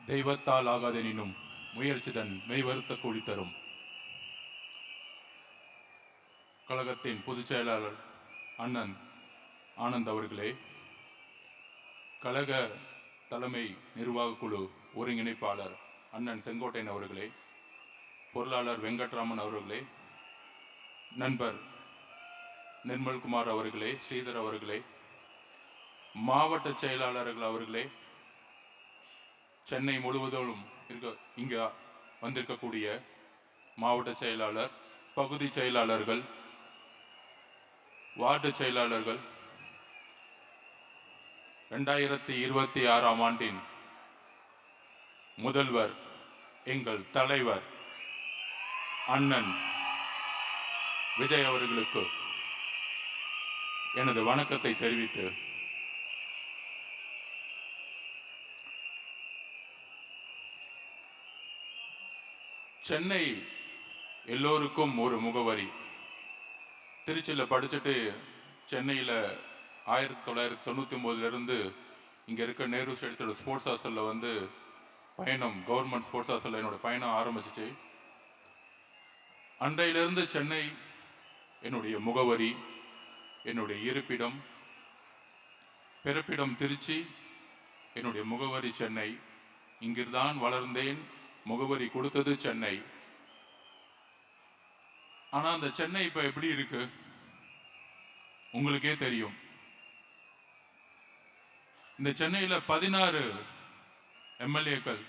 தெய்வத்தால் ஆகாதெனினும் முயற்சிதன் மெய்வருத்த கூலி தரும். கழகத்தின் பொதுச் செயலாளர் அண்ணன் ஆனந்த் அவர்களே, கழக தலைமை நிர்வாக குழு ஒருங்கிணைப்பாளர் அண்ணன் செங்கோட்டையன் அவர்களே, பொருளாளர் வெங்கட்ராமன் அவர்களே, நண்பர் நிர்மல்குமார் அவர்களே, ஸ்ரீதர் அவர்களே, மாவட்ட செயலாளர்கள் அவர்களே, சென்னை முழுவதும் இங்க வந்திருக்கக்கூடிய மாவட்ட செயலாளர், பகுதி செயலாளர்கள், வார்டு செயலாளர்கள், 2026ஆம் ஆண்டின் முதல்வர் எங்கள் தலைவர் அண்ணன் விஜய் அவர்களுக்கு எனது வணக்கத்தை தெரிவித்து, சென்னை எல்லோருக்கும் ஒரு முகவரி. திருச்சியில் படிச்சுட்டு சென்னையில் 1999 இங்கே இருக்க நேரு ஸ்டேடியத்தோட ஸ்போர்ட்ஸ் ஹாஸ்டலில் வந்து பயணம், கவர்மெண்ட் ஸ்போர்ட்ஸ் ஹாஸ்டலில் என்னோட பயணம் ஆரம்பிச்சிச்சு. அன்றையிலிருந்து சென்னை என்னுடைய முகவரி, என்னுடைய இருப்பிடம், பிறப்பிடம் திருச்சி, என்னுடைய முகவரி சென்னை. இங்கிருந்தான் வளர்ந்தேன், முகவரி கொடுத்தது சென்னை. ஆனா அந்த சென்னை இப்ப எப்படி இருக்கு உங்களுக்கே தெரியும். இந்த சென்னையில 16 எம்எல்ஏக்கள்,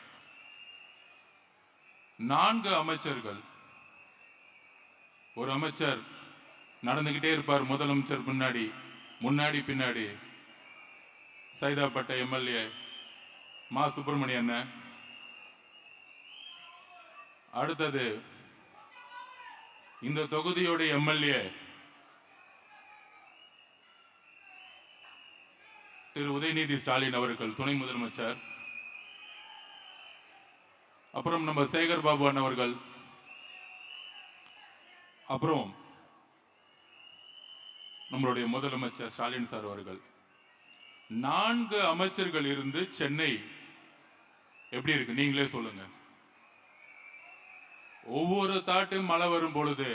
4 அமைச்சர்கள். ஒரு அமைச்சர் நடந்துகிட்டே இருப்பார், முதலமைச்சர் முன்னாடி பின்னாடி. சைதாப்பேட்டை எம்எல்ஏ மா சுப்பிரமணியன். அடுத்தது இந்த தொகுதியோட எம்எல்ஏ திரு உதயநிதி ஸ்டாலின் அவர்கள், துணை முதலமைச்சர். அப்புறம் நம்ம சேகர் பாபு அவர்கள், அப்புறம் நம்மளுடைய முதலமைச்சர் ஸ்டாலின் சார் அவர்கள். 4 அமைச்சர்கள் இருந்து சென்னை எப்படி இருக்கு நீங்களே சொல்லுங்க. ஒவ்வொரு தாட்டும் மழை வரும் பொழுது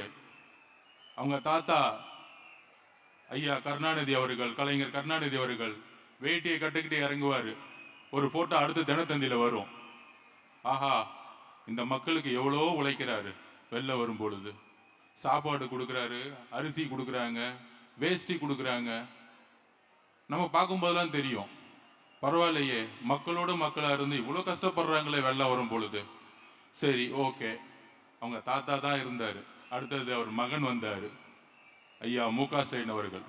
அவங்க தாத்தா ஐயா கருணாநிதி அவர்கள், கலைஞர் கருணாநிதி அவர்கள் வேட்டியை கட்டுக்கிட்டு இறங்குவாரு. ஒரு போட்டோ அடுத்து தினத்தந்தியில வரும். ஆஹா, இந்த மக்களுக்கு எவ்வளோ உழைக்கிறாரு. வெள்ளம் வரும் பொழுது சாப்பாடு கொடுக்குறாரு, அரிசி கொடுக்குறாங்க, வேஷ்டி கொடுக்குறாங்க. நம்ம பார்க்கும்போதெல்லாம் தெரியும், பரவாயில்லையே, மக்களோட மக்களா இருந்து இவ்வளோ கஷ்டப்படுறாங்களே வெள்ளம் வரும் பொழுது. சரி, ஓகே, அவங்க தாத்தா தான் இருந்தாரு. அடுத்தது அவர் மகன் வந்தாரு, ஐயா மு.க. ஸ்டாலின் அவர்கள்.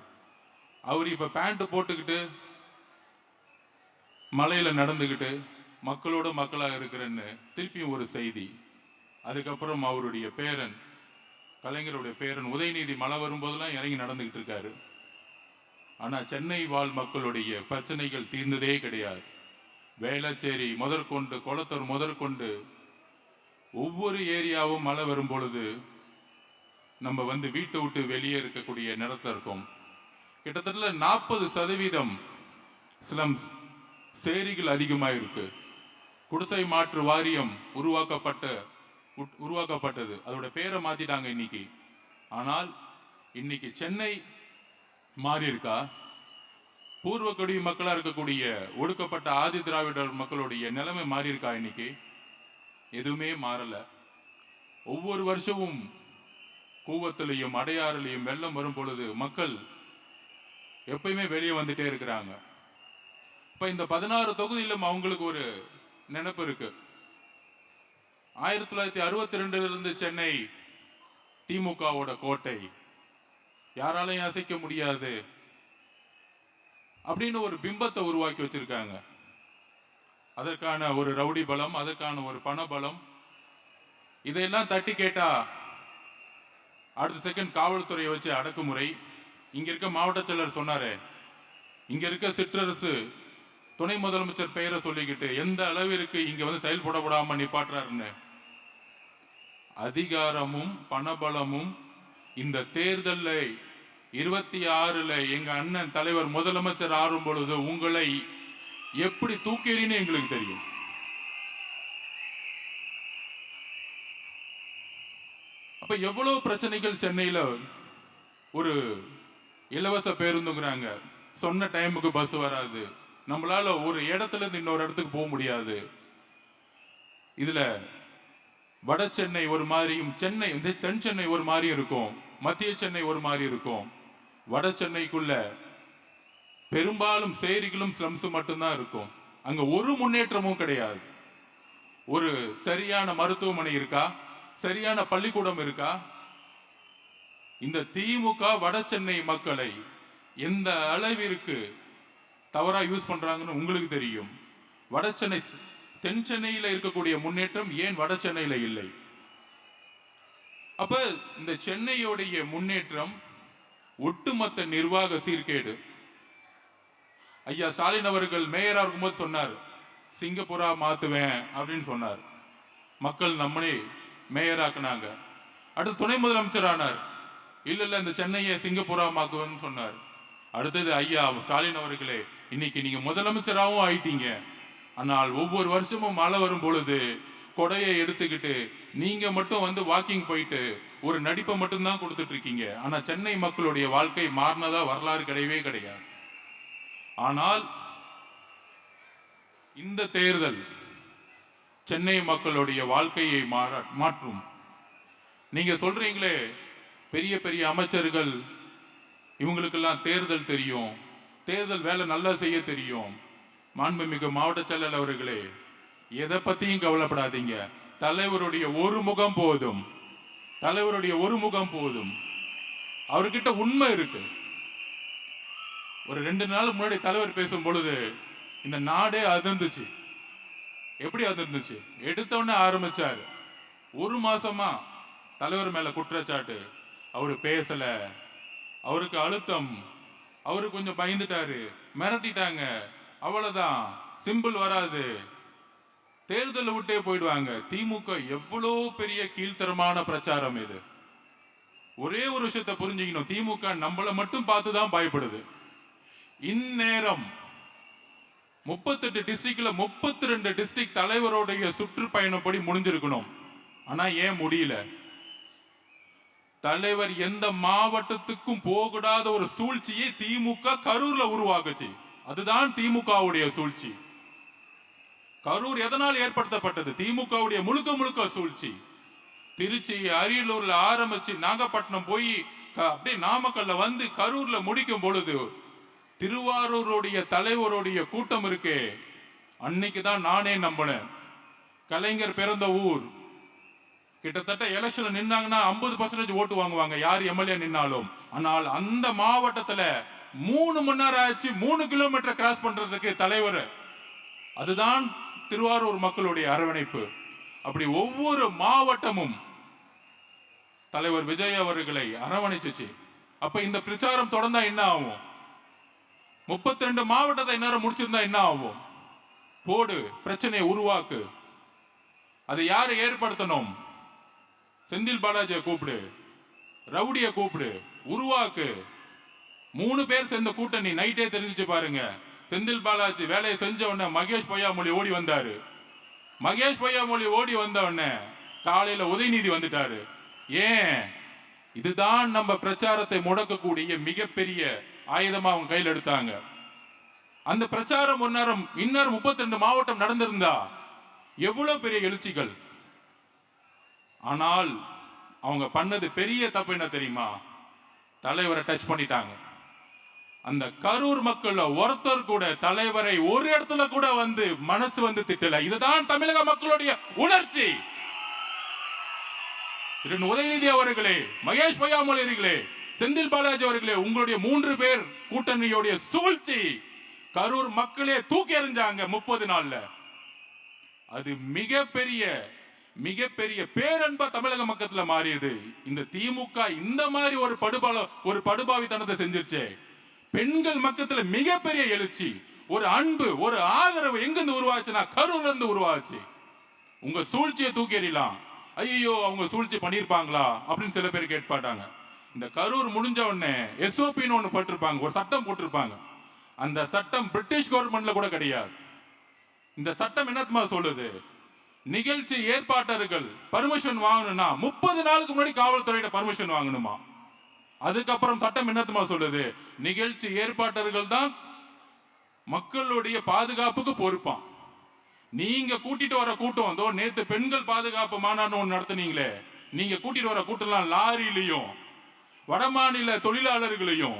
அவர் இப்ப பேண்ட் போட்டுக்கிட்டு மலையில நடந்துகிட்டு மக்களோட மக்களாக இருக்கிறேன்னு திருப்பியும் ஒரு செய்தி. அதுக்கப்புறம் அவருடைய பேரன், கலைஞருடைய பேரன் உதயநிதி மழை வரும்போதெல்லாம் இறங்கி நடந்துகிட்டு இருக்காரு. ஆனா சென்னை வாழ் மக்களுடைய பிரச்சனைகள் தீர்ந்ததே கிடையாது. வேளச்சேரி முதற்கொண்டு, கொளத்தூர் முதற்கொண்டு ஒவ்வொரு ஏரியாவும் மழை வரும் பொழுது நம்ம வந்து வீட்டை விட்டு வெளியே இருக்கக்கூடிய நேரத்தில் இருக்கும். கிட்டத்தட்ட 40% ஸ்லம்ஸ், சேரிகள் அதிகமாக இருக்கு. குடிசை மாற்று வாரியம் உருவாக்கப்பட்டது. அதோட பேரை மாத்திட்டாங்க இன்னைக்கு. ஆனால் இன்னைக்கு சென்னை மாறி இருக்கா? பூர்வக்குடி மக்களா இருக்கக்கூடிய ஒடுக்கப்பட்ட ஆதி திராவிடர் மக்களுடைய நிலைமை மாறி இருக்கா? இன்னைக்கு எதுவுமே மாறல. ஒவ்வொரு வருஷமும் கூவத்திலையும் அடையாறுலையும் வெள்ளம் வரும் பொழுது மக்கள் எப்பயுமே வெளியே வந்துட்டே இருக்கிறாங்க. இப்ப இந்த 16 தொகுதியிலும் அவங்களுக்கு ஒரு நினைப்பு இருக்கு. 1962 சென்னை திமுகவோட கோட்டை, யாராலையும் அசைக்க முடியாது அப்படின்னு ஒரு பிம்பத்தை உருவாக்கி வச்சிருக்காங்க. அதற்கான ஒரு ரவுடி பலம், அதற்கான ஒரு பண பலம், இதையெல்லாம் தட்டி கேட்டா அடுத்த செகண்ட் காவல்துறையை வச்சு அடக்குமுறை. இங்க இருக்க மாவட்ட செயலர் சொன்னாரு, இங்க இருக்க சிற்றரசு துணை முதலமைச்சர் பெயரை சொல்லிக்கிட்டு எந்த அளவிற்கு இங்க வந்து செயல்படப்படாம நிப்பாட்டுறாருன்னு. அதிகாரமும் பணபலமும் இந்த தேர்தலில் 26ல எங்க அண்ணன் தலைவர் முதலமைச்சர் ஆறும் பொழுது உங்களை எப்படி தூக்கிறீன்னு எங்களுக்கு தெரியும். அப்ப எவ்வளவு பிரச்சனைகள் சென்னையில. ஒரு இலவச பேருந்துங்கிறாங்க, சொன்ன டைமுக்கு பஸ் வராது, நம்மளால ஒரு இடத்துல இருந்து இன்னொரு இடத்துக்கு போக முடியாது. இதுல வட சென்னை ஒரு மாதிரியும் சென்னை தென் சென்னை ஒரு மாதிரி இருக்கும், மத்திய சென்னை ஒரு மாதிரி இருக்கும். வட சென்னைக்குள்ள பெரும்பாலும் சேரிகளும் ஸ்லம்ஸ் மட்டும்தான் இருக்கும். அங்க ஒரு முன்னேற்றமும் கிடையாது. ஒரு சரியான மருத்துவமனை இருக்கா? சரியான பள்ளிக்கூடம் இருக்கா? இந்த திமுக வட சென்னை மக்களை எந்த அளவிற்கு தவறா யூஸ் பண்றாங்கன்னு உங்களுக்கு தெரியும். வட சென்னை தென் சென்னையில இருக்கக்கூடிய முன்னேற்றம் ஏன் வட சென்னையில இல்லை? அப்ப இந்த சென்னையுடைய முன்னேற்றம் ஒட்டுமொத்த நிர்வாக சீர்கேடு. ஐயா ஸ்டாலின் அவர்கள் மேயரா இருக்கும்போது சொன்னார், சிங்கப்பூரா மாத்துவேன் அப்படின்னு சொன்னார். மக்கள் நம்மளே மேயராக்குனாங்க. அடுத்து துணை முதலமைச்சர் ஆனார். இல்ல இந்த சென்னையை சிங்கப்பூரா மாக்குவேன்னு சொன்னார். அடுத்தது ஐயா ஸ்டாலின் அவர்களே, இன்னைக்கு நீங்க முதலமைச்சராகவும் ஆயிட்டீங்க. ஆனால் ஒவ்வொரு வருஷமும் மழை வரும் பொழுது கொடையை எடுத்துக்கிட்டு நீங்க மட்டும் வந்து வாக்கிங் போயிட்டு ஒரு நடிப்பை மட்டும்தான் கொடுத்துட்டு இருக்கீங்க. ஆனா சென்னை மக்களுடைய வாழ்க்கை மாறினதா வரலாறு கிடையவே கிடையாது. ஆனால் இந்த தேர்தல் சென்னை மக்களுடைய வாழ்க்கையை மாற்றும். நீங்க சொல்றீங்களே பெரிய பெரிய அமைச்சர்கள் இவங்களுக்கெல்லாம் தேர்தல் தெரியும், தேர்தல் வேலை நல்லா செய்ய தெரியும். மாண்புமிகு மாவட்ட செயலர் அவர்களே, எதை பத்தியும் கவலைப்படாதீங்க. தலைவருடைய ஒரு முகம் போதும், தலைவருடைய ஒரு முகம் போதும். அவர்கிட்ட உண்மை இருக்கு. ஒரு 2 நாள் முன்னாடி தலைவர் பேசும் பொழுது இந்த நாடே அதிர்ந்துச்சு. எப்படி அதிர்ந்துச்சு? எடுத்தவொடனே ஆரம்பிச்சாரு, ஒரு மாசமா தலைவர் மேல குற்றச்சாட்டு, அவரு பேசல, அவருக்கு அழுத்தம், அவரு கொஞ்சம் பயந்துட்டாரு, மிரட்டிட்டாங்க, அவ்வளவுதான், சிம்பிள் வராது, தேர்தலை விட்டே போயிடுவாங்க. திமுக எவ்வளோ பெரிய கீழ்த்தரமான பிரச்சாரம் இது. ஒரே ஒரு விஷயத்தை புரிஞ்சுக்கணும், திமுக நம்மளை மட்டும் பார்த்துதான் பயப்படுது. இந்நேரம் 38 டிஸ்ட்ரிக்ட்ல 32 டிஸ்ட்ரிக்ட் தலைவருடைய சுற்றுப்பயணப்படி முடிஞ்சிருக்கணும். ஆனா ஏன் முடியல? தலைவர் எந்த மாவட்டத்துக்கும் போகக்கூடாத ஒரு சூழ்ச்சியை திமுக கரூர்ல உருவாக்குச்சு. அதுதான் திமுகவுடைய சூழ்ச்சி. கரூர் எதனால் ஏற்படுத்தப்பட்டது? திமுகவுடைய முழுக்க முழுக்க சூழ்ச்சி. திருச்சி அரியலூர்ல ஆரம்பிச்சு நாகப்பட்டினம் போய் அப்படியே நாமக்கல்ல வந்து கரூர்ல முடிக்கும் பொழுது திருவாரூருடைய தலைவருடைய கூட்டம் இருக்கே, அன்னைக்குதான் நானே நம்பினேன். கலைஞர் பிறந்த ஊர். கிட்டத்தட்ட எலெக்ஷன்ல நின்னாங்கன்னா 50% ஓட்டு வாங்குவாங்க யார் எம்எல்ஏ நின்னாலும். ஆனால் அந்த மாவட்டத்துல 3 மணி நேரம் ஆச்சு 3 கிலோமீட்டர் கிராஸ் பண்றதுக்கு தலைவர். அதுதான் திருவாரூர் மக்களுடைய அரவணைப்பு. அப்படி ஒவ்வொரு மாவட்டமும் தலைவர் விஜய் அவர்களை அரவணைச்சு. அப்ப இந்த பிரச்சாரம் தொடர்ந்தா என்ன ஆகும்? 32 மாவட்டத்தை நேரம் முடிச்சிருந்தா என்ன ஆகும்? போடு, பிரச்சனையை உருவாக்கு. அதை யாரு ஏற்படுத்தணும்? செந்தில் பாலாஜியை கூப்பிடு, ரவுடியை கூப்பிடு, உருவாக்கு. 3 பேர் சேர்ந்த கூட்டணி. நைட்டே தெரிஞ்சிச்சு பாருங்க. செந்தில் பாலாஜி வேலையை செஞ்ச உடனே மகேஷ் பொய்யாமொழி ஓடி வந்தாரு. மகேஷ் பொய்யாமொழி ஓடி வந்த உடனே காலையில உதயநிதி வந்துட்டாரு. ஏன்? இதுதான் நம்ம பிரச்சாரத்தை முடக்கக்கூடிய மிகப்பெரிய ஆயுதமா அவங்க கையில் எடுத்தாங்க. அந்த பிரச்சாரம் இன்னொரு 32 மாவட்டம் நடந்திருந்தா எவ்வளவு பெரிய எழுச்சிகள். ஆனால் அவங்க பண்ணது பெரிய தப்பு என்ன தெரியுமா? தலைவரை டச் பண்ணிட்டாங்க. அந்த கரூர் மக்கள் ஒருத்தர் கூட தலைவரை ஒரு இடத்துல கூட வந்து மனசு வந்து திட்டல. இதுதான் தமிழக மக்களுடைய உணர்ச்சி. உதயநிதி அவர்களே, மகேஷ் பொய்யாமொழி அவர்களே, செந்தில் பாலாஜி அவர்களே, உங்களுடைய 3 பேர் கூட்டணியோடைய சூழ்ச்சி கரூர் மக்களே தூக்கி எறிஞ்சாங்க 30 நாள்ல. அது மிகப்பெரிய பேரன்பா தமிழக மக்கத்துல மாறியது. இந்த திமுக இந்த மாதிரி ஒரு படுபாவித்தனத்தை செஞ்சிருச்சு. பெண்கள் மக்கத்துல மிகப்பெரிய எழுச்சி, ஒரு அன்பு, ஒரு ஆதரவு எங்கிருந்து உருவாச்சுன்னா கரூர்ல இருந்து உருவாச்சு. உங்க சூழ்ச்சியை தூக்கி எறியலாம். ஐயோ அவங்க சூழ்ச்சி பண்ணிருப்பாங்களா அப்படின்னு சில பேர் கேட்பாட்டாங்க. இந்த கரூர் முடிஞ்ச உடனே எஸ்ஓபின்னு ஒண்ணு போட்டிருப்பாங்க, ஒரு சட்டம் போட்டிருப்பாங்க. அந்த சட்டம் பிரிட்டிஷ் கவர்மெண்ட்ல கூட கிடையாது. இந்த சட்டம் என்னத்துமா சொல்லுது? நிகழ்ச்சி ஏற்பாட்டர்கள் பர்மிஷன் வாங்கணும்னா 30 நாளுக்கு முன்னாடி காவல்துறையிட பர்மிஷன் வாங்கணுமா? அதுக்கப்புறம் சட்டம் என்னத்துமா சொல்லுது? நிகழ்ச்சி ஏற்பாட்டர்கள் தான் மக்களுடைய பாதுகாப்புக்கு பொறுப்பான். நீங்க கூட்டிட்டு வர கூட்டம் வந்தோ, நேத்து பெண்கள் பாதுகாப்பு மாநாடு ஒன்று நடத்துனீங்களே, நீங்க கூட்டிட்டு வர கூட்டம்லாம் லாரிலையும் வடமாநில தொழிலாளர்களையும்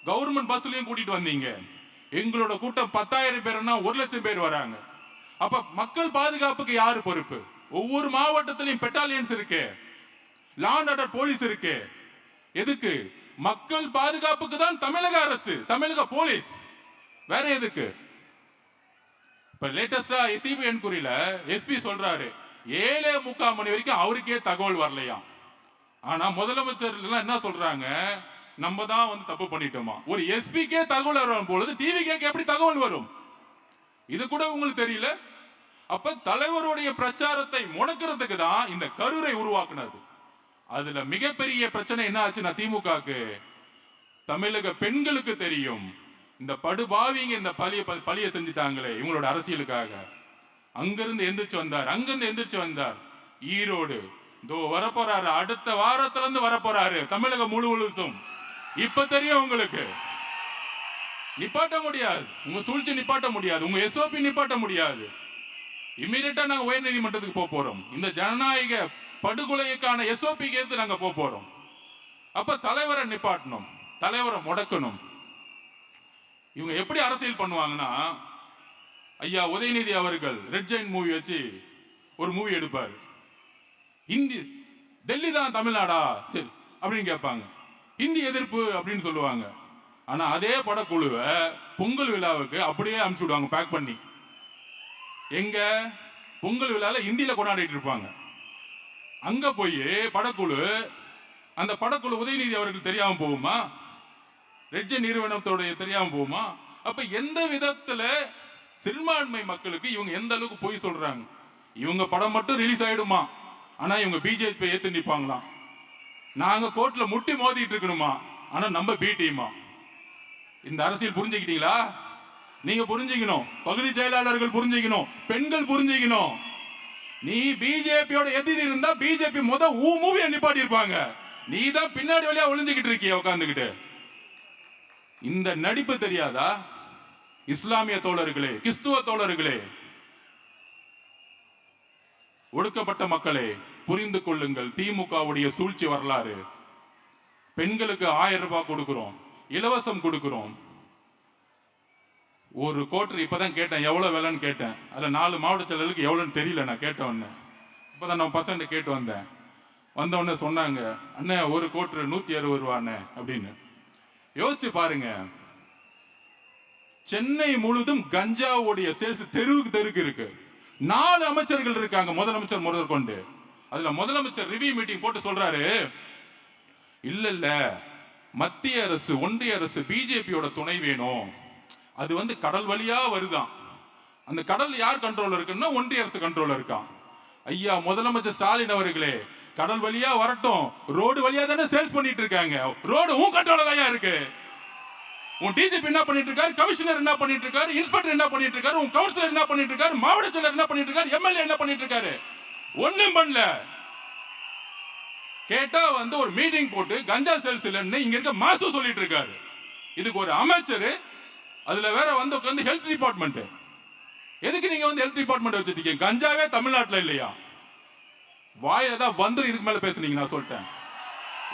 கவர்மெண்ட் பஸ்லயும் கூட்டிட்டு வந்தீங்க. எங்களோட கூட்டம் 10,000 பேர்னா 1,00,000 பேர் வராங்க. அப்ப மக்கள் பாதுகாப்புக்கு யாரு பொறுப்பு? ஒவ்வொரு மாவட்டத்திலையும் பெட்டாலியன்ஸ் இருக்கு, லா அண்ட் ஆர்டர் போலீஸ் இருக்கு. எதுக்கு? மக்கள் பாதுகாப்புக்கு தான் தமிழக அரசு, தமிழக போலீஸ். வேற எதுக்கு? இப்ப லேட்டஸ்டா எஸ்சிபி என்கொயரியில எஸ்பி சொல்றாரு 7:45 மணி வரைக்கும் அவருக்கே தகவல் வரலையா. ஆனா முதலமைச்சர் என்ன சொல்றாங்க? நம்ம தான் வந்து தப்பு பண்ணிட்டோமா. ஒரு எஸ்பிக்கே தகவல் வரும் பொழுது டிவிக்கே எப்படி தகவல் வரும்? இது கூட உங்களுக்கு தெரியல. அப்ப தலைவருடைய பிரச்சாரத்தை முடக்கிறதுக்கு தான் இந்த கருரை உருவாக்குனது. அதுல மிகப்பெரிய பிரச்சனை என்ன ஆச்சுன்னா, திமுகக்கு தமிழக பெண்களுக்கு தெரியும், இந்த படுபாவிங்க இந்த பழிய செஞ்சுட்டாங்களே இவங்களோட அரசியலுக்காக. அங்கிருந்து எந்திரிச்சு வந்தார், அங்கிருந்து எந்திரிச்சு வந்தார். ஈரோடு இதோ வரப்போறாரு, அடுத்த வாரத்துல இருந்து வரப்போறாரு தமிழகம் முழுவதும். இப்ப தெரியும் உங்களுக்கு. நிப்பாட்ட முடியாது, உங்க சூழ்ச்சி நிப்பாட்ட முடியாது, உங்க எஸ்ஓபி நிப்பாட்ட முடியாது. இமீடியட்டா நாங்க உயர் நீதிமன்றத்துக்கு போறோம். இந்த ஜனநாயக படுகொலைக்கான எஸ்ஓபி கேட்டு நாங்க போறோம். அப்ப தலைவரை நிப்பாட்டணும், தலைவரை முடக்கணும். இவங்க எப்படி அரசியல் பண்ணுவாங்கன்னா, ஐயா உதயநிதி அவர்கள் ரெட் ஜெயின் மூவி வச்சு ஒரு மூவி எடுப்பாரு. ஹிந்தி டெல்லி தான் தமிழ்நாடா சரி அப்படின்னு கேட்பாங்க. ஹிந்தி எதிர்ப்பு அப்படின்னு சொல்லுவாங்க. ஆனா அதே படக்குழுவை பொங்கல் விழாவுக்கு அப்படியே அனுப்பிச்சு விடுவாங்க பேக் பண்ணி. எங்க பொங்கல் விழால ஹிந்தியில கொண்டாடிட்டு இருப்பாங்க. அங்க போய் படக்குழு, அந்த படக்குழு உதயநிதி அவர்கள் தெரியாம போகுமா? ரெட்ஜ நிறுவனத்தோட தெரியாம போகுமா? அப்ப எந்த விதத்துல சிறுபான்மை மக்களுக்கு இவங்க எந்த அளவுக்கு போய் சொல்றாங்க? இவங்க படம் மட்டும் ரிலீஸ் ஆயிடுமா, ஆனா இவங்க பிஜேபி ஏத்து நிப்பாங்களாம். நாங்க கோர்ட்ல முட்டி மோதிட்டு இருக்கணுமா, ஆனா நம்ம பி டீமா. இந்த அரசியல் புரிஞ்சுக்கிட்டீங்களா? நீங்க புரிஞ்சுக்கணும், பகுதி செயலாளர்கள் புரிஞ்சுக்கணும், பெண்கள் புரிஞ்சுக்கணும். நீ பிஜேபியோட எதிரி இருந்தா பிஜேபி மூவியை நிப்பாட்டி இருப்பாங்க. நீ தான் பின்னாடி வழியா ஒளிஞ்சுக்கிட்டு இருக்கிய உட்கார்ந்துகிட்டு. இந்த நடிப்பு தெரியாதா? இஸ்லாமிய தோழர்களே, கிறிஸ்துவ தோழர்களே, ஒடுக்கப்பட்ட மக்களே, புரிந்து கொள்ளுங்கள் திமுகவுடைய சூழ்ச்சி வரலாறு. பெண்களுக்கு 1000 ரூபாய் கொடுக்கிறோம், இலவசம் கொடுக்கிறோம். ஒரு கோட்டர் இப்பதான் கேட்டேன், எவ்வளவு விலைன்னு கேட்டேன். அதுல 4 மாவட்ட செயலர்களுக்கு எவ்வளவுன்னு தெரியல. நான் கேட்ட உடனே இப்பதான் நம்ம பசங்க கேட்டு வந்தேன். வந்த உடனே சொன்னாங்க, அண்ணே ஒரு கோட்டர் 160 ரூபாண்ணே அப்படின்னு. யோசிச்சு பாருங்க, சென்னை முழுதும் கஞ்சாவுடைய சேல்ஸ் தெருவுக்கு இருக்கு. 4 அமைச்சர்கள் இருக்காங்க, முதலமைச்சர் முதல் கொண்டு. அதுல முதலமைச்சர் ரிவ்யூ மீட்டிங் போட்டு சொல்றாரு, இல்ல மத்திய அரசு ஒன்றிய அரசு பிஜேபியோட துணை வேணும். அது வந்து கடல் வழியா வருதான். அந்த கடல் யார் கண்ட்ரோல் இருக்குன்னா ஒன்றிய அரசு கண்ட்ரோல் இருக்கான். ஐயா முதலமைச்சர் ஸ்டாலின் அவர்களே, கடல் வழியா வரட்டும், ரோடு வழியா தானே சேல்ஸ் பண்ணிட்டு இருக்காங்க. ரோடு உன் கண்ட்ரோல தான் இருக்கு. உன் டிஜிபி என்ன பண்ணிட்டு இருக்காரு, கமிஷனர் என்ன பண்ணிட்டு இருக்காரு, இன்ஸ்பெக்டர் என்ன பண்ணிட்டு இருக்காரு, உன் கவுன்சிலர் என்ன பண்ணிட்டு இருக்காரு, மாவட்ட செயலர் என்ன பண்ணிட்டு இருக்காரு, எம்எல்ஏ என்ன பண்ணிட்டு இருக்காரு? ஒண்ணும் பண்ணல. கேட்டா வந்து ஒரு மீட்டிங் போட்டு கஞ்சா சேல்ஸ் இல்லன்னு இங்க இருக்க மாசு சொல்லிட்டு இருக்காரு. இதுக்கு ஒரு அமைச்சர், அதுல வேற வந்து உட்கார்ந்து ஹெல்த் டிபார்ட்மெண்ட். எதுக்கு நீங்க வந்து ஹெல்த் டிபார்ட்மெண்ட் வச்சிருக்கீங்க? கஞ்சாவே தமிழ்நாட்டுல இல்லையா? வாயில தான் வந்து இதுக்கு மேல பேசுனீங்க. நான் சொல்லிட்டேன்,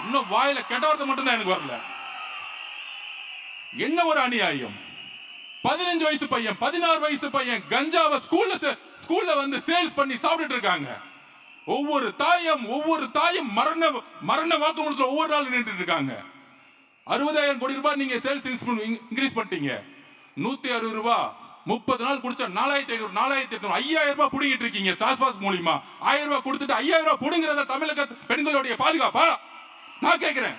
இன்னும் வாயில கெட்ட வார்த்தை மட்டும் தான் எனக்கு வரல. என்ன ஒரு அநியாயம்! 15 வயசு பையன், 16 வயசு பையன் கஞ்சாவை ஸ்கூல்ல வந்து சேல்ஸ் பண்ணி சாப்பிட்டுட்டு இருக்காங்க. ஒவ்வொரு தாயும் மரண வாக்குமூலத்துல ஒவ்வொரு நாள் நின்று இருக்காங்க. 60,000 கோடி ரூபாய் நீங்க சேல்ஸ் இன்க்ரீஸ் பண்ணிட்டீங்க. 160 ரூபாய் 30 நாள் குடிச்சா 4,500 4,800 5,000 ரூபாய் புடிங்கிட்டு இருக்கீங்க. டாஸ்மாக் மூலியமா 1000 ரூபாய் கொடுத்துட்டு 5,000 ரூபாய் புடுங்கிறத தமிழக பெண்களுடைய பாதுகாப்பா? நான் கேட்கிறேன்.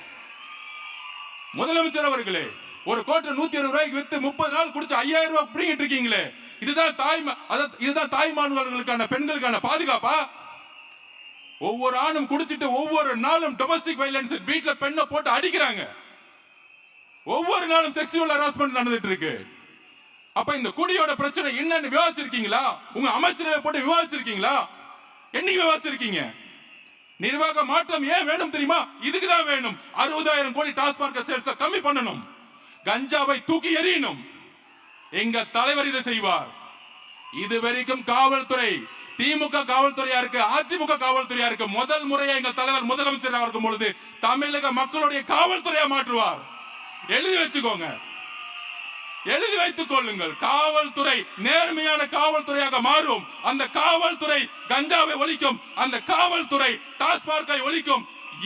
முதலமைச்சர் அவர்களே, ஒரு கோட்டை 160 ரூபாய்க்கு வித்து 30 நாள் குடிச்சு 5,000 ரூபாய் புடிங்கிட்டு இருக்கீங்களே, இதுதான் தாய்மார்களுக்கான பெண்களுக்கான பாதுகாப்பா? ஒவ்வொரு ஆணும் குடிச்சிட்டு ஒவ்வொரு நாளும் டொமஸ்டிக் வயலன்ஸ், வீட்டுல பெண்ணை போட்டு அடிக்கிறாங்க. ஒவ்வொரு நாளும் செக்சுவல் ஹராஸ்மெண்ட் நடந்துட்டு இருக்கு. அப்ப இந்த குடியோட பிரச்சனை என்னன்னு விவாதிச்சிருக்கீங்களா? உங்க அமைச்சரவை போட்டு விவாதிச்சிருக்கீங்களா? என்னைக்கு வச்சிருக்கீங்க? நிர்வாக மாற்றம் ஏன் வேணும் தெரியுமா? இதுக்குதான் வேணும். 60,000 கோடி டாஸ்மாக் சேல்ஸ் கம்மி பண்ணணும், கஞ்சாவை தூக்கி எறியணும். எங்க தலைவர் இதை செய்வார். இதுவரைக்கும் காவல்துறை திமுக காவல்துறையா இருக்கு, அதிமுக காவல்துறையா இருக்கு. முதல் முறையா எங்க தலைவர் முதலமைச்சராக இருக்கும் பொழுது தமிழக மக்களுடைய காவல்துறையா மாற்றுவார். எழுதி வச்சுக்கோங்க, எழுதி வைத்துக் கொள்ளுங்கள். காவல்துறை நேர்மையான காவல்துறையாக மாறும். அந்த காவல்துறை கஞ்சாவை ஒழிக்கும், அந்த காவல்துறை டாஸ்மார்க்கை ஒழிக்கும்.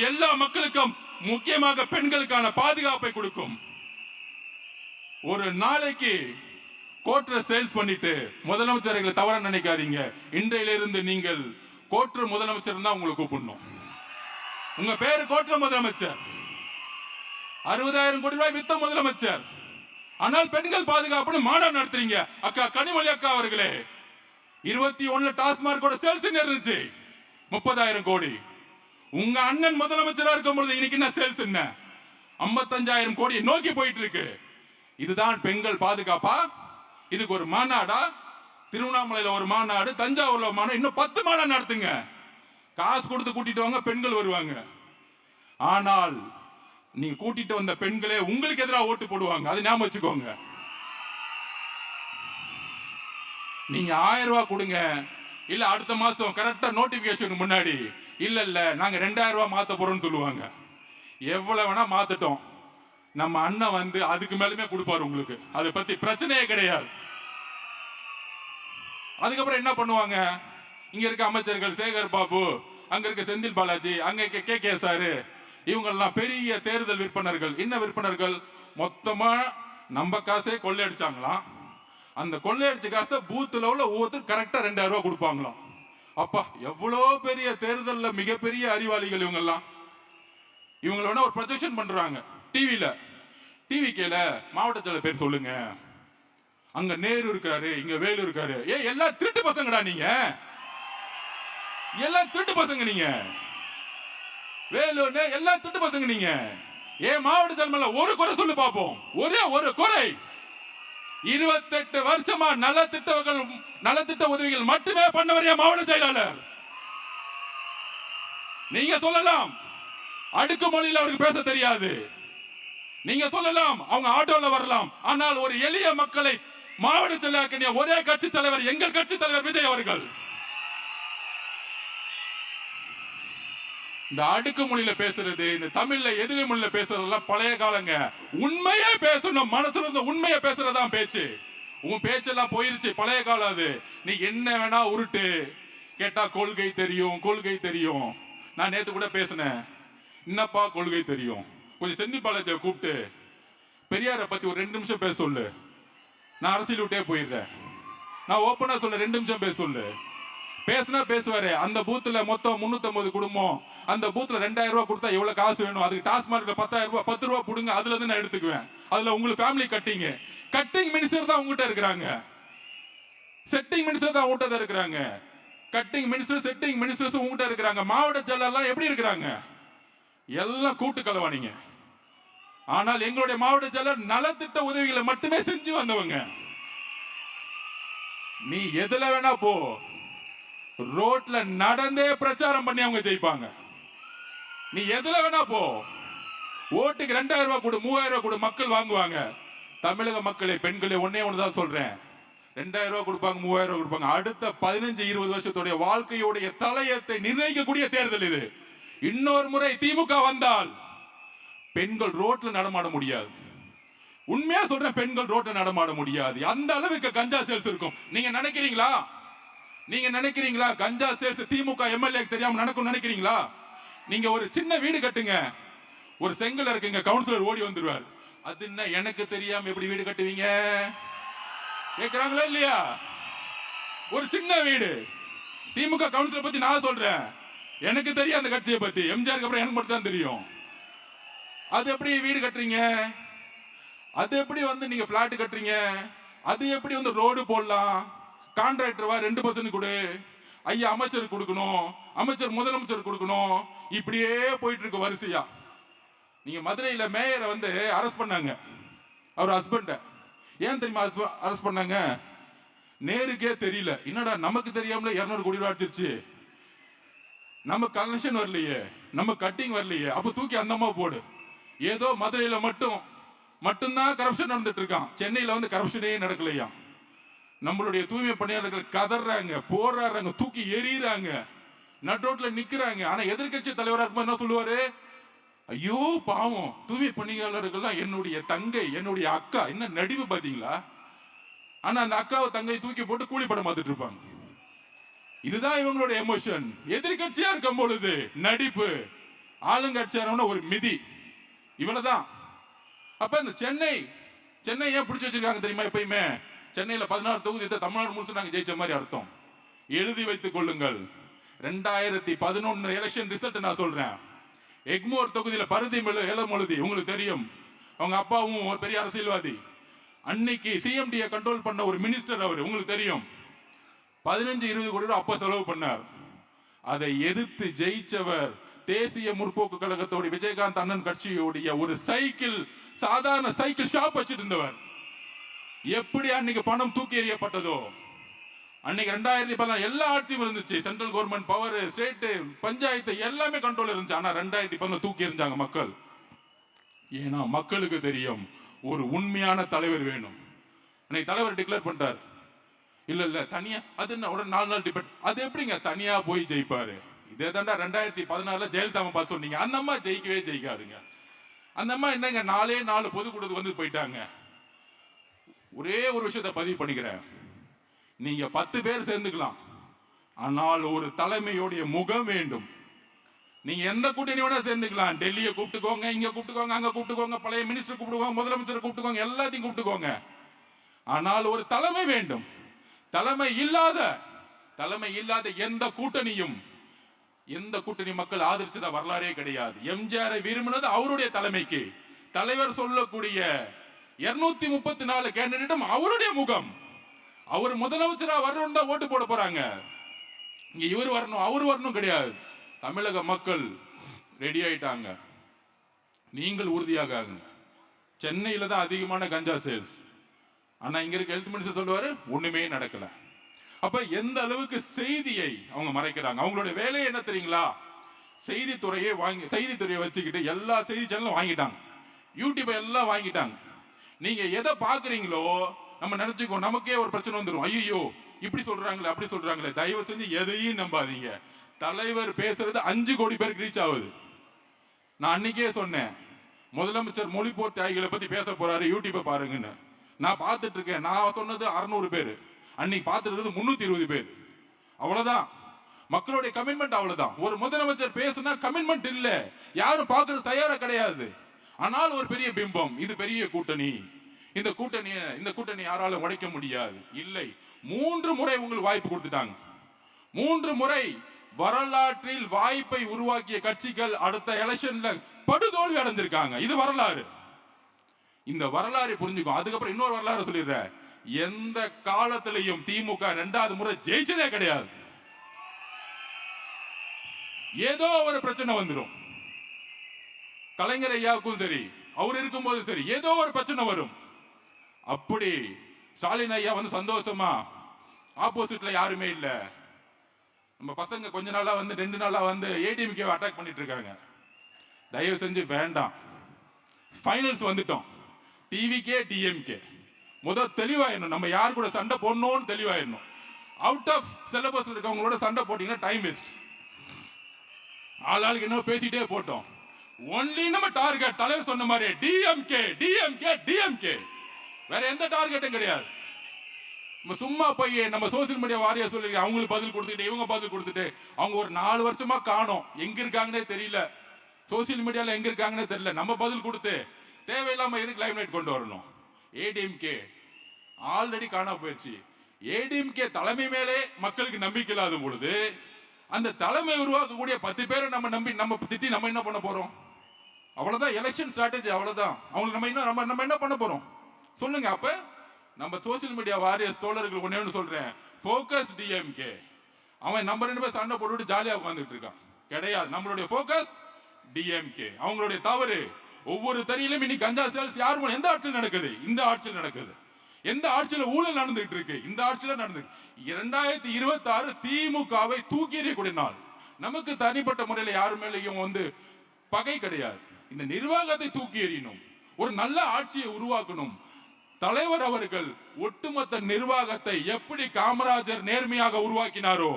எல்லா மக்களுக்கும், முக்கியமாக பெண்களுக்கான பாதுகாப்பை கொடுக்கும். ஒரு நாளைக்கு கோட்டரை சேல்ஸ் பண்ணிட்டு முதலமைச்சர்களை தவற நினைக்காதீங்க. இன்றையிலிருந்து நீங்கள் கோட்டர் முதலமைச்சர் தான் உங்களை கூப்பிடணும். உங்க பேரு கோட்டர் முதலமைச்சர், 60,000 கோடி ரூபாய் வித்த முதலமைச்சர். ஆனால் பெண்கள் பாதுகாப்புன்னு மாநாடு நடத்துறீங்க. அக்கா கனிமொழி அக்கா அவர்களே, 21 டாஸ்மார்க்கோட சேல்ஸ் இருந்துச்சு 30,000 கோடி. உங்க அண்ணன் முதலமைச்சரா இருக்கும் பொழுது இன்னைக்கு என்ன சேல்ஸ்? என்ன 55,000 கோடி நோக்கி போயிட்டு இருக்கு. இதுதான் பெண்கள் பாதுகாப்பா? இதுக்கு ஒரு மாநாடா? திருவண்ணாமலையில ஒரு மாநாடு, தஞ்சாவூர்ல ஒரு மாநாடு, இன்னும் 10 மாநாடு நடத்துங்க. காசு கொடுத்து கூட்டிட்டு வாங்க, பெண்கள் வருவாங்க. ஆனால் நீ கூட்டிட்டு வந்த பெண்களே உங்களுக்கு எதிராக ஓட்டு போடுவாங்க. அது ஞாபகம் வச்சுக்கோங்க. நீங்க 1000 ரூபாய் கொடுங்க, இல்ல அடுத்த மாசம் கரெக்டா நோட்டிபிகேஷனுக்கு முன்னாடி இல்ல நாங்க 2000 ரூபாய் மாத்த போறோம்னு சொல்லுவாங்க. எவ்வளவு வேணா மாத்தட்டும், நம்ம அண்ணன் வந்து அதுக்கு மேலுமே கொடுப்பாரு உங்களுக்கு. அதை பத்தி பிரச்சனையே கிடையாது. அதுக்கப்புறம் என்ன பண்ணுவாங்க? இங்க இருக்க அமைச்சர்கள் சேகர் பாபு, அங்க இருக்க செந்தில் பாலாஜி, அங்க கே சாரு, இவங்கெல்லாம் பெரிய தேர்தல் விற்பனர்கள். என்ன விற்பனர்கள்? மொத்தமா நம்ம காசே கொள்ளையடிச்சாங்களாம். அந்த கொள்ளையடிச்ச காசை பூத்துல உள்ள ஒவ்வொருத்தர் கரெக்டா 2000 ரூபாய் கொடுப்பாங்களாம். அப்பா, எவ்வளோ பெரிய தேர்தல்ல மிகப்பெரிய அறிவாளிகள் இவங்கெல்லாம். இவங்களை வேணா ஒரு ப்ரொஜெக்ஷன் பண்றாங்க டிவில. டிவி கேல மாவட்ட செயலர் பேர் சொல்லுங்க, அங்க நேரு இருக்காரு, இங்க வேலு இருக்காரு. எல்லாம் திருட்டு பசங்கடா நீங்க, எல்லாம் திருட்டு பசங்க நீங்க. வேலுன்னு எல்லாம் திருட்டு பசங்க நீங்க. மாவட்ட செயலர் ஒரு குறை சொல்லு பாப்போம், ஒரே ஒரு குறை. 28 வருஷமா நலத்திட்ட உதவிகள் மட்டுமே பண்ணவர் மாவட்ட செயலாளர். நீங்க சொல்லலாம் அடுக்குமொழியில் அவருக்கு பேச தெரியாது, நீங்க சொல்லலாம் அவங்க ஆட்டோல வரலாம். ஆனால் ஒரு எளிய மக்களை மாவட்ட செயலாளர் ஒரே கட்சி தலைவர், எங்கள் கட்சி தலைவர் விஜய் அவர்கள். இந்த அடுக்கு மொழியில பேசுறது, இந்த தமிழ்ல எதிரி மொழியில பேசுறதெல்லாம் பழைய காலங்க. உண்மையே பேசணும், மனசுல இருந்த உண்மையை பேசுறதான் பேச்சு. உன் பேச்செல்லாம் போயிருச்சு, பழைய காலம் அது. நீ என்ன வேணா உருட்டு, கேட்டா கொள்கை தெரியும், கொள்கை தெரியும். நான் நேத்து கூட பேசினேன், என்னப்பா கொள்கை தெரியும்? கொஞ்சம் செந்தில் பாலாஜியை கூப்பிட்டு பெரியாரை பத்தி ஒரு 2 நிமிஷம் பேச சொல்லு. நான் அரசியல் விட்டே போயிடுறேன். நான் ஓப்பனா சொல்ல 2 நிமிஷம் பேச சொல்லு. பேசினா பேசுவாரு. அந்த பூத்துல மொத்தம் 350 குடும்பம். அந்த பூத்துல 2000 ரூபாய் கொடுத்தா எவ்வளவு காசு வேணும்? அதுக்கு டாஸ்மார்க்ல 10,000 ரூபாய், 10 ரூபாய் புடுங்க, அதுல இருந்து நான் எடுத்துக்குவேன். அதுல உங்களுக்கு ஃபேமிலி கட்டிங் மினிஸ்டர் தான் உங்ககிட்ட இருக்கிறாங்க, செட்டிங் மினிஸ்டர் தான் உங்ககிட்ட இருக்கிறாங்க. கட்டிங் மினிஸ்டர், செட்டிங் மினிஸ்டர்ஸ் உங்ககிட்ட இருக்கிறாங்க. மாவட்ட செயலாளர் எப்படி இருக்கிறாங்க? எல்லாம் கூட்டு கலவானீங்க. ஆனால் எங்களுடைய மாவட்ட செயலர் நலத்திட்ட உதவிகளை மட்டுமே செஞ்சு வந்தவங்க. நீ எதுல வேணா போ, ரோட்ல நடந்தே பிரச்சாரம் பண்ணி அவங்க ஜெயிப்பாங்க. நீ எதுல வேணா போ, ஓட்டுக்கு 2000 ரூபாய் கொடு, 3000 ரூபாய் கொடு, மக்கள் வாங்குவாங்க. தமிழக மக்களை, பெண்களை ஒன்னேதான் சொல்றேன், 2000 ரூபாய் கொடுப்பாங்க, 3000 ரூபாய் கொடுப்பாங்க. அடுத்த 15-20 வருஷத்துடைய வாழ்க்கையுடைய தலையத்தை நிர்ணயிக்கக்கூடிய தேர்தல் இது. இன்னொரு முறை திமுக வந்தால் பெண்கள் ரோட்ல நடமாட முடியாது. உண்மையா சொல்றேன், பெண்கள் ரோட்ல நடமாட முடியாது. அந்த அளவுக்கு கஞ்சா சேல்ஸ் இருக்கும். நீங்க நினைக்கிறீங்களா? நீங்க நினைக்கிறீங்களா கஞ்சா சேல்ஸ் திமுக எம்எல்ஏ தெரியாம நடக்கும் நினைக்கிறீங்களா? நீங்க ஒரு சின்ன வீடு கட்டுங்க, ஒரு செங்கல் இருக்குங்க, கவுன்சிலர் ஓடி வந்துருவார். அது என்ன எனக்கு தெரியாம எப்படி வீடு கட்டுவீங்க கேக்குறாங்களா இல்லையா? ஒரு சின்ன வீடு. திமுக கவுன்சிலர் பத்தி நான் சொல்றேன், எனக்கு தெரியும் அந்த கட்சியை பத்தி. எம்ஜிஆருக்கு அப்புறம் எனக்கு மட்டும் தான் தெரியும். அது எப்படி வீடு கட்டுறீங்க? அது எப்படி வந்து நீங்க பிளாட் கட்டுறீங்க? அது எப்படி வந்து ரோடு போடலாம்? கான்ட்ராக்டர் 2% கொடு, ஐயா அமைச்சர் கொடுக்கணும், அமைச்சர் முதலமைச்சர் கொடுக்கணும், இப்படியே போயிட்டு இருக்கு வரிசையா. நீங்க மதுரையில மேயரை வந்து அரெஸ்ட் பண்ணாங்க, அவர் ஹஸ்பண்ட. ஏன் தெரியுமா அரெஸ்ட் பண்ணாங்க? நேருக்கே தெரியல, என்னடா நமக்கு தெரியாமல 200 கோடி ரூபாய் அடிச்சிருச்சு, நம்ம கலெக்ஷன் வரலையே, நம்ம கட்டிங் வரலையே, அப்ப தூக்கி அந்தமா போடு. ஏதோ மதுரையில மட்டும்தான் கரப்ஷன் நடந்துட்டு இருக்கான். சென்னையில வந்து கரப்ஷனே நடக்கலையா. நம்மளுடைய தூய்மை பணியாளர்கள் கதறாங்க, போராடுறாங்க, தூக்கி எறிகிறாங்க, நட்டோட்ல நிக்கிறாங்க. ஆனா எதிர்கட்சி தலைவராக இருக்கும்போது என்ன சொல்லுவாரு? ஐயோ பாவம், தூய்மை பணியாளர்கள்லாம் என்னுடைய தங்கை, என்னுடைய அக்கா. என்ன நடிவு பாத்தீங்களா? ஆனா அந்த அக்காவை தங்கை தூக்கி போட்டு கூலி படம் பார்த்துட்டு இருப்பாங்க. இதுதான் இவங்களுடைய எமோஷன். எதிர்கட்சியா இருக்கும் பொழுது நடிப்பு, ஆளுங்கட்சியான ஒரு மிதி, இவ்வளவுதான். அப்ப இந்த சென்னை ஏன் பிடிச்சி வச்சிருக்காங்க தெரியுமா? எப்பயுமே சென்னையில 16 தொகுதி தமிழ்நாடு முழுசு நாங்க ஜெயிச்ச மாதிரி அர்த்தம். எழுதி வைத்துக் கொள்ளுங்கள். 2011 எலெக்ஷன் ரிசல்ட் நான் சொல்றேன். எக்மோர் தொகுதியில பருதி ஏலமொழுதி உங்களுக்கு தெரியும். அவங்க அப்பாவும் ஒரு பெரிய அரசியல்வாதி. அன்னைக்கு சிஎம்டியை கண்ட்ரோல் பண்ண ஒரு மினிஸ்டர் அவர், உங்களுக்கு தெரியும். 15-20 கோடி ரூபாய் அப்ப செலவு பண்ணார். அதை எதிர்த்து ஜெயிச்சவர் தேசிய முற்போக்கு கழகத்தோட விஜயகாந்த் அண்ணன் கட்சியோடைய ஒரு சைக்கிள், சாதாரண சைக்கிள் ஷாப் வச்சிட்டு இருந்தவர். எப்படி அன்னைக்கு பணம் தூக்கி எறியப்பட்டதோ, அன்னைக்கு 2014 எல்லா ஆட்சியும் இருந்துச்சு. Central government power, state, panchayat எல்லாமே கண்ட்ரோல் இருந்துச்சு. ஆனா 2014 தூக்கி எறிஞ்சாங்க மக்கள். ஏன்னா மக்களுக்கு தெரியும் ஒரு உண்மையான தலைவர் வேணும். அன்னைக்கு தலைவர் டிக்ளேர் பண்ணிட்டார். இல்ல தனியா அது என்ன உடனே 4 நாள் டிபேட். அது எப்படிங்க தனியா போய் ஜெயிப்பாரு? இதே தாண்டா 2014 ஜெயலலிதா பார்த்து சொன்னீங்க. அந்த அம்மா ஜெயிக்கவே ஜெயிக்காதுங்க. அந்த அம்மா என்னங்க 4 பொதுக்கூட்டத்துக்கு வந்து போயிட்டாங்க. ஒரே ஒரு விஷயத்தை பதிவு பண்ணிக்கிறேன். நீங்க 10 பேர் சேர்ந்துக்கலாம், ஆனால் ஒரு தலைமையோடைய முகம் வேண்டும். நீங்க எந்த கூட்டணி வேணா சேர்ந்துக்கலாம். டெல்லியை கூப்பிட்டுக்கோங்க, இங்க கூப்பிட்டுக்கோங்க, அங்க கூப்பிட்டுக்கோங்க, பழைய மினிஸ்டர் கூப்பிட்டுக்கோங்க, முதலமைச்சர் கூப்பிட்டுக்கோங்க, எல்லாத்தையும் கூப்பிட்டுக்கோங்க. ஆனால் ஒரு தலைமை வேண்டும். தலைமை இல்லாத எந்த கூட்டணி மக்கள் ஆதரிச்சத வரலாறே கிடையாது. எம்ஜிஆரை விரும்பினது அவருடைய தலைமைக்கு. தலைவர் சொல்லக்கூடிய 234 கேண்டிடேட்டும் அவருடைய முகம். அவர் முதலமைச்சரா வரணும் தான் ஓட்டு போட போறாங்க. இங்க இவர் வரணும் அவர் வரணும் கிடையாது. தமிழக மக்கள் ரெடி ஆயிட்டாங்க. நீங்கள் உறுதியாக சென்னையில தான் அதிகமான கஞ்சா சேல்ஸ். ஆனா இங்க இருக்க ஹெல்த் மினிஸ்டர் சொல்லுவாரு ஒண்ணுமே நடக்கல. அப்ப எந்த அளவுக்கு செய்தியை அவங்க மறைக்கிறாங்க. அவங்களுடைய வேலையை என்ன தெரியுங்களா? செய்தித்துறையை வச்சுக்கிட்டு எல்லா செய்தி சேனலும் வாங்கிட்டாங்க, யூடியூப் எல்லாம் வாங்கிட்டாங்க. நீங்க எதை பாக்குறீங்களோ நம்ம நினைச்சுக்கோ, நமக்கே ஒரு பிரச்சனை வந்துடும். ஐயோ இப்படி சொல்றாங்களே அப்படி சொல்றாங்களே. தயவு செஞ்சு எதையும் நம்பாதீங்க. தலைவர் பேசுறது 5 கோடி பேருக்கு ரீச் ஆகுது. நான் அன்னைக்கே சொன்னேன், முதலமைச்சர் மொழிபோர் தியாகிகளை பத்தி பேச போறாரு, யூடியூப்பை பாருங்கன்னு. நான் பார்த்துட்டு இருக்கேன். நான் சொன்னது 600 பேர், அன்னைக்கு பார்த்துட்டு 320 பேர். அவ்வளவுதான். மக்களுடைய கமிட்மெண்ட் அவ்வளவுதான். ஒரு முதலமைச்சர் பேசுனா கமிட்மெண்ட் இல்ல, யாரும் பார்க்கறது தயாரா கிடையாது. ஆனால் ஒரு பெரிய பிம்பம், இது பெரிய கூட்டணி, இந்த கூட்டணி யாராலும் உடைக்க முடியாது. இல்லை, 3 முறை உங்களுக்கு வாய்ப்பு கொடுத்துட்டாங்க. 3 முறை வரலாற்றில் வாய்ப்பை உருவாக்கிய கட்சிகள் அடுத்த எலெக்ஷன்ல படுதோல்வி அடைஞ்சிருக்காங்க. இது வரலாறு. இந்த வரலாறு புரிஞ்சுக்கும். அதுக்கப்புறம் இன்னொரு வரலாறு சொல்லிடுறேன். எந்த காலத்திலையும் திமுக 2வது முறை ஜெயிச்சதே கிடையாது. ஏதோ ஒரு பிரச்சனை வந்துடும். கலைஞர் ஐயாவுக்கும் சரி, அவர் இருக்கும்போது சரி, ஏதோ ஒரு பிரச்சனை வரும். அப்படி ஸ்டாலின் ஐயா வந்து சந்தோஷமா, ஆப்போசிட்ல யாருமே இல்ல, நம்ம பசங்க கொஞ்ச நாளா வந்து 2 நாளா வந்து ஏடிஎம்கே அட்டாக் பண்ணிட்டு இருக்காங்க. தயவு செஞ்சு வேண்டாம். ஃபைனல்ஸ் வந்துட்டோம். டிவிகே டிஎம்கே முதல் தெளிவாயிடணும். நம்ம யார் கூட சண்டை போடணும்னு தெளிவாயிடணும். அவுட் ஆஃப் சிலபஸ் இருக்கவங்களோட சண்டை போட்டீங்கன்னா டைம் வேஸ்ட். ஆளாளுக்கு என்ன பேசிட்டே போட்டோம். ஒன்லி நம்ம டார்கெட் தலைவர் சொன்ன மாதிரி டிஎம்கே டிஎம்கே டிஎம்கே, வேற எந்த டார்கெட்டும் கிடையாது. நம்ம சும்மா போய் நம்ம சோசியல் மீடியா வாரியா சொல்லி அவங்களுக்கு பதில் கொடுத்துட்டு இவங்க பதில் கொடுத்துட்டு அவங்க ஒரு 4 வருஷமா காணோம், எங்க இருக்காங்கன்னே தெரியல, சோசியல் மீடியால எங்க இருக்காங்கன்னே தெரியல. நம்ம பதில் கொடுத்து தேவையில்லாம எதுக்கு லைம் லைட் கொண்டு வரணும்? ஏடிஎம்கே ஆல்ரெடி காணாம போயிடுச்சு. ஏடிஎம்கே தலைமை மேலே மக்களுக்கு நம்பிக்கை இல்லாத பொழுது அந்த தலைமை உருவாக்கக்கூடிய 10 பேரை நம்ம நம்பி நம்ம திட்டி நம்ம என்ன பண்ண போறோம்? அவ்வளவுதான் எலெக்ஷன் ஸ்ட்ராட்டஜி, அவ்வளவுதான். அவங்களுக்கு நம்ம என்ன பண்ண போறோம் சொல்லுங்க. அப்ப நம்ம சோசியல் மீடியா வாரியர்ஸ் தோழர்கள் ஒண்ணு சொல்றேன், ஃபோக்கஸ் டிஎம்கே. அவன் நம்ம 2 பேர் சண்டை போட்டுட்டு ஜாலியா உட்கார்ந்துட்டு இருக்கான். கிடையாது, நம்மளுடைய ஃபோக்கஸ் டிஎம்கே. அவங்களுடைய தவறு ஒவ்வொரு தறியிலும் இன்னைக்கு கஞ்சா சேல்ஸ் யார் எந்த ஆட்சியில் நடக்குது? இந்த ஆட்சியில் நடக்குது. எந்த ஆட்சியில் ஊழல் நடந்துகிட்டு இருக்கு? இந்த ஆட்சியில் நடந்து. 2026 திமுகவை தூக்கி எறியக்கூடிய நாள். நமக்கு தனிப்பட்ட முறையில் யாரு மேலேயும் பகை கிடையாது. இந்த நிர்வாகத்தை தூக்கி எறியணும், ஒரு நல்ல ஆட்சியை உருவாக்கணும். தலைவர் அவர்கள் ஒட்டுமொத்த நிர்வாகத்தை எப்படி காமராஜர் நேர்மையாக உருவாக்கினாரோ,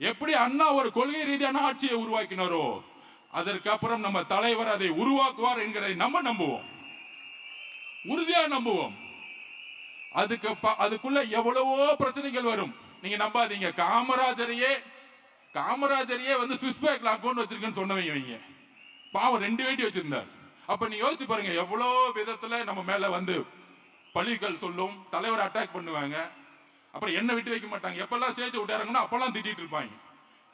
எப்படி அண்ணா ஒரு கொள்கை ரீதியான ஆட்சியை உருவாக்கினாரோ, அதற்கப்புறம் நம்ம தலைவர் அதை உருவாக்குவார் என்கிறதை நம்ம நம்புவோம், உறுதியா நம்புவோம். அதுக்குள்ள எவ்வளவோ பிரச்சனைகள் வரும், நீங்க நம்பாதீங்க. காமராஜரையே சுவிஸ் பேங்க்ல அக்கௌண்ட் வச்சிருக்கேன்னு சொன்னவங்க பாவம் 2 வேட்டி வச்சிருந்தார். அப்ப நீ யோசிச்சு பாருங்க, எவ்வளவு விதத்துல நம்ம மேல பழிகள் சொல்லும், தலைவர் அட்டாக் பண்ணுவாங்க, அப்புறம் என்ன விட்டு வைக்க மாட்டாங்க. எப்பெல்லாம் ஸ்டேஜ் விட்டாருங்கன்னா அப்பெல்லாம் திட்டிட்டு இருப்பாங்க.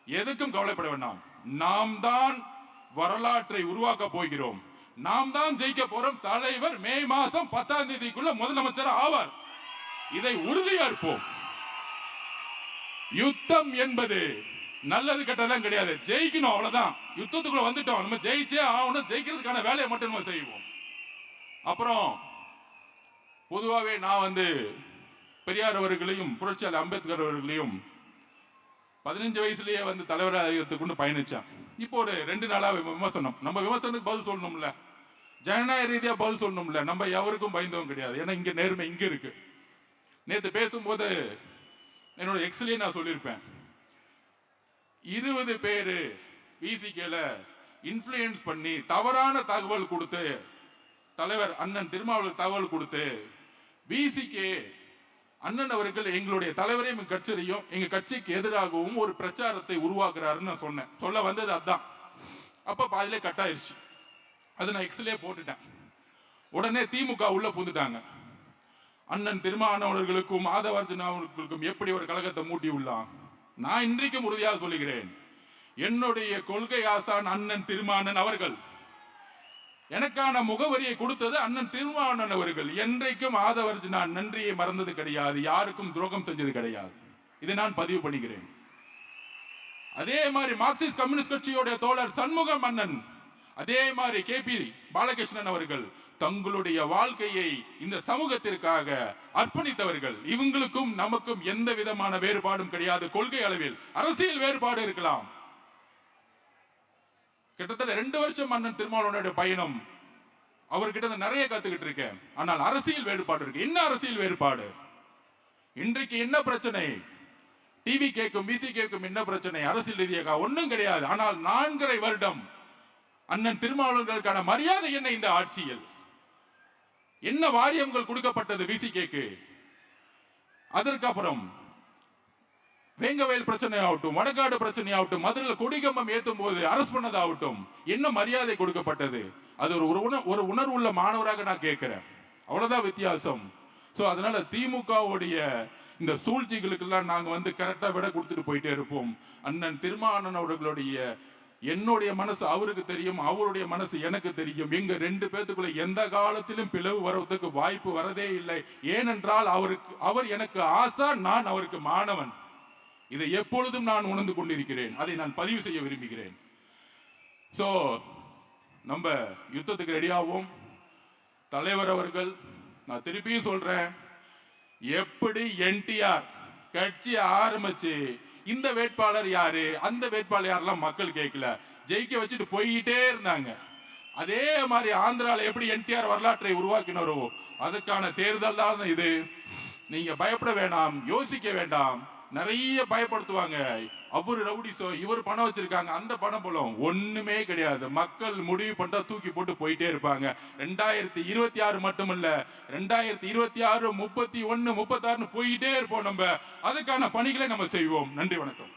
எதுக்கும் கவலைப்பட வேண்டாம், நாம் தான் வரலாற்றை உருவாக்க போகிறோம், நாம் தான் ஜெயிக்க போறோம். தலைவர் மே மாசம் 10ஆம் தேதிக்குள்ள முதலமைச்சர் ஆவார், இதை உறுதியேற்போம். யுத்தம் என்பது நல்லது கெட்டதெல்லாம் கிடையாது, ஜெயிக்கணும் அவ்வளவுதான். யுத்தத்துக்குள்ள வந்துட்டோம், நம்ம ஜெயிச்சே ஆகணும், ஜெயிக்கிறதுக்கான வேலையை மட்டும் நம்ம செய்வோம். அப்புறம் பொதுவாகவே நான் பெரியார் அவர்களையும் புரட்சியாளர் அம்பேத்கர் அவர்களையும் 15 வயசுலயே தலைவராக பயணிச்சான். இப்போ ஒரு 2 நாளா விமர்சனம், நம்ம விமர்சனத்துக்கு பதில் சொல்லணும்ல, ஜனநாயக ரீதியா பதில் சொல்லணும்ல, நம்ம எவருக்கும் பயந்தவங்க கிடையாது. ஏன்னா இங்க நேர்மை இங்க இருக்கு. நேற்று பேசும்போது என்னோட எக்ஸ்லயே நான் சொல்லியிருப்பேன், 20 பேரு விசிகேல இன்ஃப்ளூயன்ஸ் பண்ணி தவறான தகவல் கொடுத்து, தலைவர் அண்ணன் திருமாவளவன் தகவல் கொடுத்து, விசிகே அண்ணன் அவர்கள் எங்களுடைய தலைவரையும் எங்க கட்சிக்கு எதிராகவும் ஒரு பிரச்சாரத்தை உருவாக்குறாருன்னு நான் சொன்னேன். சொல்ல வந்தது அதான். அப்ப பாதிலே கட் ஆயிருச்சு, அதை நான் எக்ஸ்லே போட்டுட்டேன். உடனே திமுக உள்ள புந்துட்டாங்க. அண்ணன் திருமாவளவர்களுக்கும் ஆதவர்ஜுனா அவர்களுக்கும் எப்படி ஒரு கழகத்தை மூட்டி உள்ளான். நான் இன்றைக்கும் உறுதியாக சொல்லுகிறேன், என்னுடைய கொள்கை ஆசான் அண்ணன் திருமாவளவன் அவர்கள், எனக்கான முகவரியை கொடுத்தது அண்ணன் திருமாவளவன் அவர்கள். என்றைக்கும் ஆதவர்ஜுனா நன்றியை மறந்தது கிடையாது, யாருக்கும் துரோகம் செஞ்சது கிடையாது. இதை நான் பதிவு பண்ணுகிறேன். அதே மாதிரி மார்க்சிஸ்ட் கம்யூனிஸ்ட் கட்சியுடைய தோழர் சண்முகம் அண்ணன், அதே மாதிரி KP பாலகிருஷ்ணன் அவர்கள் தங்களுடைய வாழ்க்கையை இந்த சமூகத்திற்காக அர்ப்பணித்தவர்கள். இவங்களுக்கும் நமக்கும் எந்த விதமான வேறுபாடும் கிடையாது. கொள்கை அளவில் அரசியல் வேறுபாடு இருக்கலாம். கிட்டத்தட்ட 2 வருஷம் அண்ணன் திருமாவளவனுடைய பயணம், அவர்கிட்ட நிறைய கத்துக்கிட்டு இருக்கேன். ஆனால் அரசியல் வேறுபாடு இருக்கு. என்ன அரசியல் வேறுபாடு? இன்றைக்கு என்ன பிரச்சனை? டிவி கேக்கும் பிசி கேக்கும் என்ன பிரச்சனை? அரசியல் ரீதியாக ஒன்றும் கிடையாது. ஆனால் 4.5 வருடம் அண்ணன் திருமாவளவர்களுக்கான மரியாதை என்ன? இந்த ஆட்சியில் என்ன வாரியங்கள் கொடுக்கப்பட்டது விசிகேக்கு? அதற்கப்புறம் வேங்கவேல் பிரச்சனை ஆகட்டும், வடகாடு பிரச்சனை ஆகட்டும், மதுரையில் கொடிகம்பம் ஏற்றும் போது அரசு பண்ணதாகட்டும், என்ன மரியாதை கொடுக்கப்பட்டது? அது ஒரு உணர்வுள்ள மாணவராக நான் கேட்கிறேன். அவ்வளவுதான் வித்தியாசம். சோ அதனால திமுகவுடைய இந்த சூழ்ச்சிகளுக்கெல்லாம் நாங்க கரெக்டா விட கொடுத்துட்டு போயிட்டே இருப்போம். அண்ணன் திருமாவளவன் அவர்களுடைய என்னுடைய மனசு அவருக்கு தெரியும், அவருடைய மனசு எனக்கு தெரியும். எங்க 2 பேத்துக்குள்ள எந்த காலத்திலும் பிளவு வருவதற்கு வாய்ப்பு வரதே இல்லை. ஏனென்றால் அவர் எனக்கு ஆசான், நான் அவருக்கு மாணவன். இதை எப்பொழுதும் நான் உணர்ந்து கொண்டிருக்கிறேன். அதை நான் பதிவு செய்ய விரும்புகிறேன். சோ நம்ம யுத்தத்துக்கு ரெடியாவோம். தலைவர் அவர்கள், நான் திருப்பியும் சொல்றேன், எப்படி NTR கட்சி ஆரம்பிச்சு இந்த வேட்பாளர் யாரு, அந்த வேட்பாளர் யாரெல்லாம் மக்கள் கேட்கல, ஜெயிக்க வச்சுட்டு போயிட்டே இருந்தாங்க. அதே மாதிரி ஆந்திரால எப்படி NTR வரலாற்றை உருவாக்கினாரோ அதுக்கான தேர்தல் தான் இது. நீங்க பயப்பட வேண்டாம், யோசிக்க வேண்டாம். நிறைய பயப்படுத்துவாங்க, அவரு ரவுடிசோ, இவர் பணம் வச்சிருக்காங்க, அந்த பணம் போலும் ஒண்ணுமே கிடையாது. மக்கள் முடிவு பண்ணா தூக்கி போட்டு போயிட்டே இருப்பாங்க. 2026 மட்டுமல்ல, 2026, 31, 36 போயிட்டே இருப்போம். நம்ம அதுக்கான பணிகளை நம்ம செய்வோம். நன்றி, வணக்கம்.